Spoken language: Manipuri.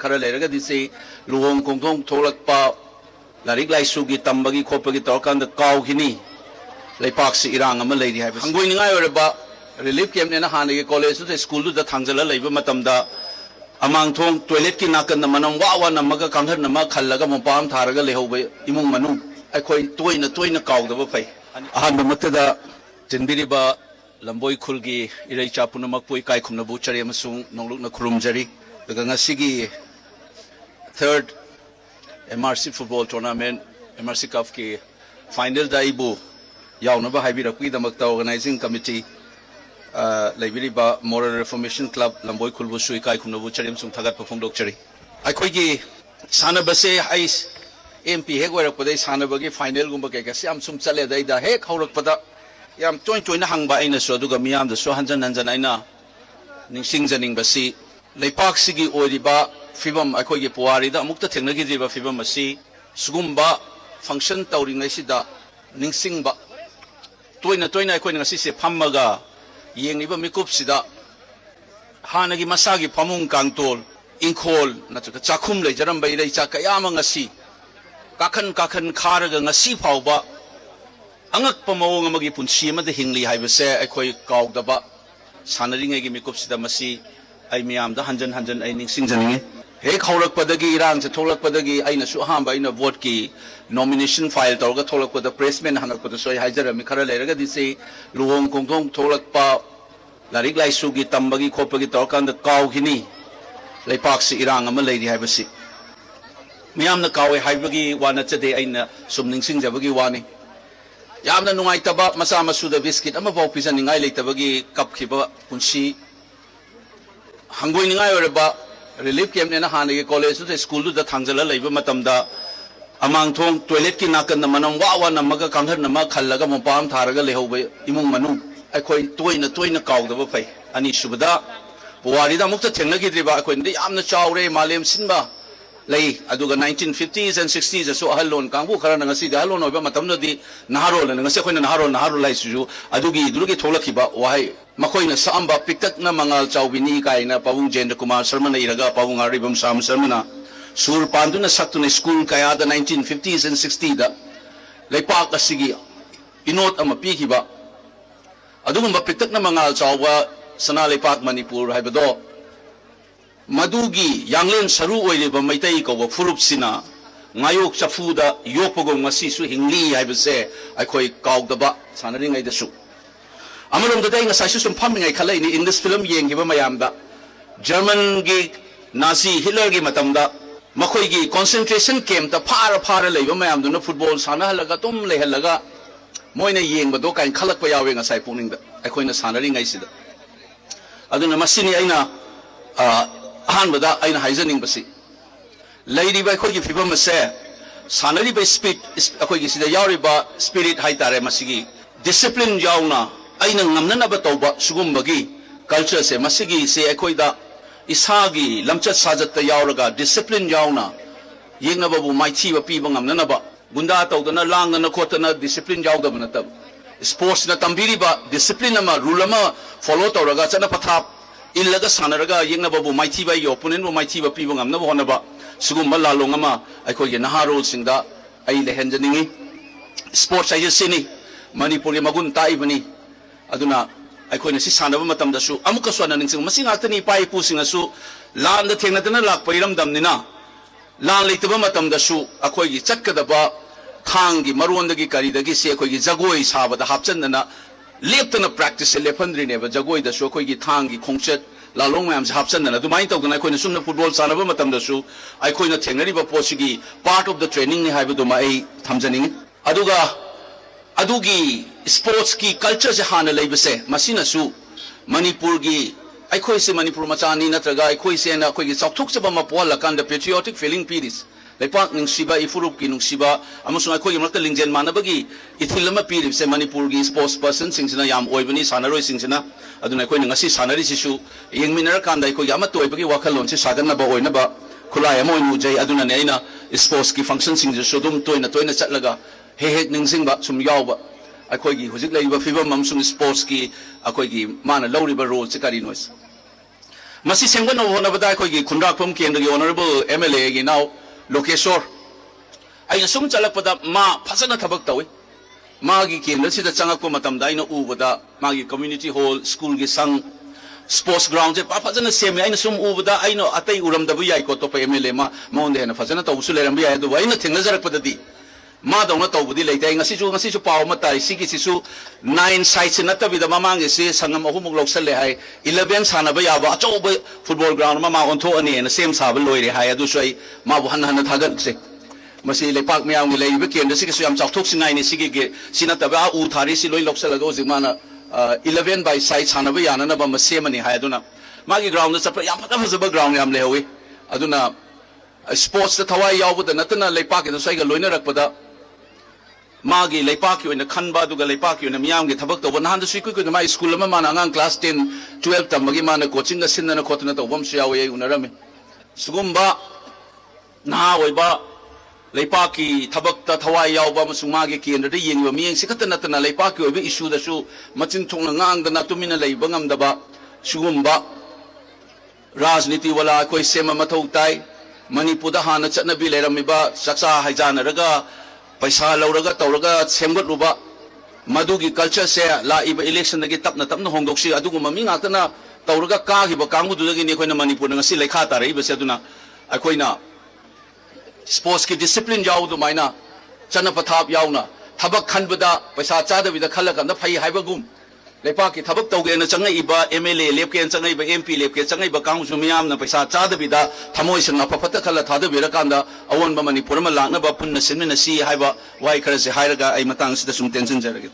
खरा लेरगदी से लुहोंग कोंगथोंग थोलकपा लारिक लाइसुगी तंबगी खोपगी तौरकांद काउखिनी लेपाक से इरांग अमा लेरी हाइबस हंगोइनिंगाय ओरबा रिलीफ कैंप ने हाने कॉलेज से स्कूल दु थांगजला लेबा मतमदा अमांगथोंग टॉयलेट की नाकन मनम वा नमगा कांघर नमा खल्लगा मोपाम थारगा लेहोबे इमुंग मनु अखोई तोइना काउदबा फै अहान मक्तदा जिनबिरिबा लंबोई खुलगी इरैचा पुनमक पोई काय खुमनबु चरे अमसुंग नोंगलुकना खुरुमजरी दगा ngasiगी third MRC football tournament MRC cup की फाइनल दाइबु यावनबा हाइबिरकुई दमकता ऑर्गेनाइजिंग कमिटी लेबिरिबा मोरल रिफॉर्मेशन क्लब लंबोई खुलबु सुई काय खुमनबु चरेम सुंग थगत पफोंदोक चरी अखोइगी सानबसे आइस MP हेक वरकपदे सानबगी फाइनल गुंबा केकसे आम सुम चले दैदा हेक हौरकपदा याम टोइन हंगबा आइना सो दुगा मियाम द सो हंजन हंजन आइना निंसिंग जनिंगबसी लेपाक सिगी ओरिबा फिबम अखोइगी पुवारिदा अमुक्ता थेंगनगिदिबा फिबम असी सुगुम्बा फंक्शन तौरिंगैसिदा निंसिंगबा तोइना अखोइना ngasi फम्मगा येंगिबा मिकुपसिदा हानगी मसागी फमुंग कांगतोल इंखोल नत्रगा चाखुम लेजरम बैरै चा कयामा ngasi काखन खारगा ngasi फावबा अंगक मौंग अमगी पुंसी अमद हिंगली हाइबसे अखोइ काउदबा सानरिंगैगी मिकुपसिदा मसी आई मियामदा हंजन हंजन आई निंसिंगजनिंगे हेक हौरकपदगी इरांग से थोलकपदगी आइना सु हांबा आइना वोट की नॉमिनेशन फाइल तौरगा थोलकपदा प्रेसमेन हंगकपदा सोय हाइजरमी खरा लेरगदी से लुहोंग कोंगथोंग थोलकपा लारिक लाइसुगी तंबगी खोपगी तौरकांद काउखिनी लेपाक से इरांग अमा लेरी हाइबसी मियामना कावे हाइबगी वा नचदे आइना सुम निंसिंगजबगी वानी यामना नुंगाइतबा मसा मसुदा बिस्किट अमा बाउ पिजनिंगाय लेतबगी कपखिबा पुंसी हंगोइनिंगाय ओरबा रिलीफ कैंप ने हाने कॉलेज से स्कूल दु थांगजला लेबा मतमदा अमांगथोंग टॉयलेट की नाकन मनम वा नमगा कांघर नमा खल्लगा मोपाम थारगा लेहोबे इमुंग मनु अखोई तोइना काउदबा फै अनि सुबदा पुवारिदा मुक्ता थेंगनगिद्रिबा अखोइनदि यामना चावरे मालेम सिनबा लई अदुगा 1950s and 60s सो अहलोन कांगबु खरा ngasi da halon oba matamnadi naharol na ngasi khoina naharol lai su adugi tholakhiba wahai makoina samba piktak na mangal chawbini kaina pawung jendra kumar sharma na iraga pawung aribam sam sharma sur panduna saktuna school kaya da 1950s and 60s da leipak asigi inot ama pikhiba adugumba piktak na mangal chawba sana leipak manipur haibado मधुगी यांगलेन सरू ओइलेबा Meitei कौबा फुरुपसिना ngayok chafuda yopogom ngasi su hingli haibase akhoi kaugdaba sanaringsai dasu amarom da dai ngasai su sum phammingai khalai ni in this film yengiba mayamda German gi Nazi Hitler gi matamda makhoi gi concentration camp ta phara leiba mayam duna football sana halaga tum lehalaga moina yengba do kain khalakpa yawe ngasai pungning da akhoi na sanaringai sida aduna masini aina अहानबदा अइना हाइजनिंग बसी लेरिबा अखोइगी फिबम से सानरिबा स्पीड अखोइगी सिदा यावरिबा स्पिरिट हाइतारे मसिगी डिसिप्लिन यावना अइना ngamnanaba तौबा सुगुम्बगी कल्चर से मसिगी से अखोइदा इसागी लमचत साजत यावरगा डिसिप्लिन यावना येंगनबाबु माइथीबा पीबा ngamnanaba गुंडा तौदना लांगना खोतना डिसिप्लिन यावदब नतब स्पोर्ट्स न तंबिरिबा डिसिप्लिन अमा रूल अमा फॉलो तौरगा चना पथा इल्लगा सानरगा येंगनबाबु माइथीबा यो ओपोनेंट बु माइथीबा पीबा ngamnaba होनबा सुगुम्बा लालोंग अमा अखोइगे नहारोल सिंगदा अइ लेहनजनिंगी स्पोर्ट्स आइजे सिनी मणिपुर के मगुन ताइबनी अदुना अखोइना सि सानबा मतमदसु अमुका सोना निंसिंग मसि ngakतनी पाइ पुसिंगसु लांद थेंगनदना लाकपा इरमदमनिना लां लेतबा मतमदसु अखोइगी चटकदबा खांगी मरोंदगी करिदगी से अखोइगी जगोई साबदा हापचनना लेप्तना प्रैक्टिस से लेफंद्रिनेबा जगोई दसु अखोइगी थांगी खोंगचत लालोंग मैम से हापचनना दुमाइ तौदना अखोइना सुमना फुटबॉल सानबा मतमदसु अखोइना थेंगनरिबा पोसिगी पार्ट ऑफ द ट्रेनिंग नि हाइबदुमा आई थमजनिंग अदुगा अदुगी स्पोर्ट्स की कल्चर से हाना लेबसे मसिनसु मणिपुर की अखोइ से मणिपुर मचानी नत्रगा अखोइ से ना अखोइगी चौथुकचबा मा पोहलकांद पेट्रियोटिक फीलिंग पीरिस लेपाक निंगसिबा इफुरुप की नुंगसिबा अमसुंग अखोइगी मरक्ता लिंगजेन मानबगी इथिलमा पीरिबसे मणिपुर की स्पोर्ट्स पर्सन सिंगसिना याम ओइबनी सानरोइ सिंगसिना अदुना अखोइना ngasi sanari sisu yengminara kanda अखोइगी अमा तोइबगी वाखलोन से सागनबा ओइनबा खुलाय अमा ओइनु जै अदुना ने आइना स्पोर्ट्स की फंक्शन सिंग जो दुम तोइना चटलगा हे निंगसिंगबा सुम यावबा अखोइगी हुजिक लेइबा फिबम अमसुंग स्पोर्ट्स की अखोइगी माना लौरिबा रोल से करी noise masi sengban no hona bada khoi gi khunrak phum kendra gi honorable MLA gi now Lokeshwar ai sum chalak pada ma phasana thabak tawi ma gi kendra sida changak ko matam dai no u bada ma gi community hall school gi sang sports ground je pa phasana semi ai sum u bada ai no atai uram da bu yai ko to pa MLA ma mon de na phasana to usul ram bi ai do ai na thengna jarak pada di ma dong na to budi leitai ngasi chu paw ma tai si gi si su 9 sites na ta bi da mamang se sangam ahumuk lok sal le hai 11 sana ba ya ba acho ba football ground ma on tho ani na sem sa ba loi re hai adu sai ma bu han han thagat se masi le pak myang le ba ken si su yam chak thok singai ni si gi sina ta ba u thari si loi lok sal ga ji ma na 11 by site sana ba ya na ba ma sem ani hai adu na ma gi ground sa yam pha pha ba ground yam le hui adu na sports ta thawai yaw bu da na ta na le pak ga sai ga loi na rak pa da magi leipak yu na khanba du ga leipak yu na miyam ge thabak to ban sui ku ma school ma mana ngang class 10 12 tam magi mana coaching ga sin na khotna to bam sia we unarame sugumba na oi ba leipak ki thabak ta thawai yaw ba musuma ge kendra de yeng ba miyeng sikata na tana leipak yu be issue da su machin thong na ngang da na tumina lei bangam da ba sugumba rajniti wala koi sema mathau tai manipur da hana chatna bi lerami ba saksa haijana raga paisa lauraga tauraga semgot ruba madugi culture se la iba election dagi tapna hongdoksi adugu mami ngatana tauraga ka gi ba kangu dudagi ni khoina manipur ngasi lekha ta rei bese aduna akhoina sports ki discipline yaw du maina chana pathap yawna thabak khanbada paisa chada bida khalaga na phai haibagum lepa ki thabak tawge na changai iba MLA lepken changai ba MP lepke changai ba kangu sumiyam na paisa chada bida thamoi sanga phapata khala thada bira kanda awon ba manipur ma lakna ba punna sinna si haiba wai khara se hairaga ai matang sida sum tension jarage